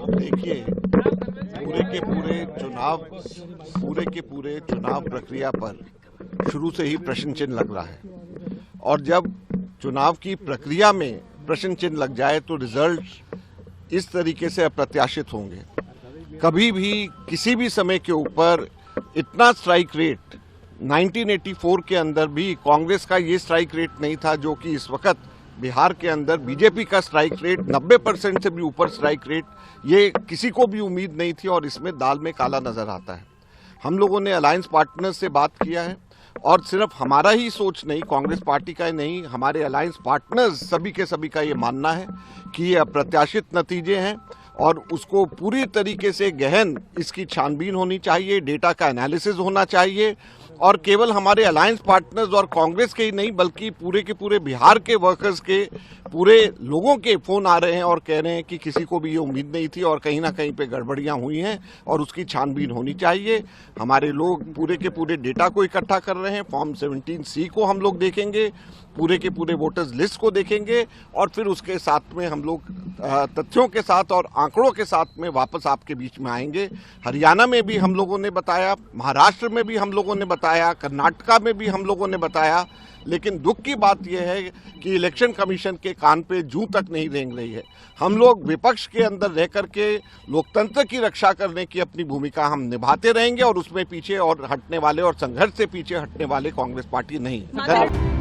देखिए पूरे के पूरे चुनाव प्रक्रिया पर शुरू से ही प्रश्न चिन्ह लग रहा है, और जब चुनाव की प्रक्रिया में प्रश्न चिन्ह लग जाए तो रिजल्ट इस तरीके से अप्रत्याशित होंगे। कभी भी किसी भी समय के ऊपर इतना स्ट्राइक रेट 1984 के अंदर भी कांग्रेस का ये स्ट्राइक रेट नहीं था जो कि इस वक्त बिहार के अंदर बीजेपी का स्ट्राइक रेट 90% से भी ऊपर स्ट्राइक रेट, ये किसी को भी उम्मीद नहीं थी और इसमें दाल में काला नजर आता है। हम लोगों ने अलायंस पार्टनर्स से बात किया है और सिर्फ हमारा ही सोच नहीं, कांग्रेस पार्टी का ही नहीं, हमारे अलायंस पार्टनर्स सभी के सभी का ये मानना है कि ये अप्रत्याशित नतीजे हैं और उसको पूरी तरीके से गहन इसकी छानबीन होनी चाहिए, डेटा का एनालिसिस होना चाहिए और केवल हमारे अलायंस पार्टनर्स और कांग्रेस के ही नहीं बल्कि पूरे के पूरे बिहार के वर्कर्स के, पूरे लोगों के फोन आ रहे हैं और कह रहे हैं कि किसी को भी ये उम्मीद नहीं थी और कहीं ना कहीं पे गड़बड़ियां हुई हैं और उसकी छानबीन होनी चाहिए। हमारे लोग पूरे के पूरे डेटा को इकट्ठा कर रहे हैं, फॉर्म 17C को हम लोग देखेंगे, पूरे के पूरे वोटर्स लिस्ट को देखेंगे और फिर उसके साथ में हम लोग तथ्यों के साथ और आंकड़ों के साथ में वापस आपके बीच में आएंगे। हरियाणा में भी हम लोगों ने बताया, महाराष्ट्र में भी हम लोगों ने बताया, कर्नाटका में भी हम लोगों ने बताया, लेकिन दुख की बात यह है कि इलेक्शन कमीशन के कान पे जूं तक नहीं रेंग रही है। हम लोग विपक्ष के अंदर रह करके लोकतंत्र की रक्षा करने की अपनी भूमिका हम निभाते रहेंगे और उसमें पीछे और हटने वाले और संघर्ष से पीछे हटने वाले कांग्रेस पार्टी नहीं है।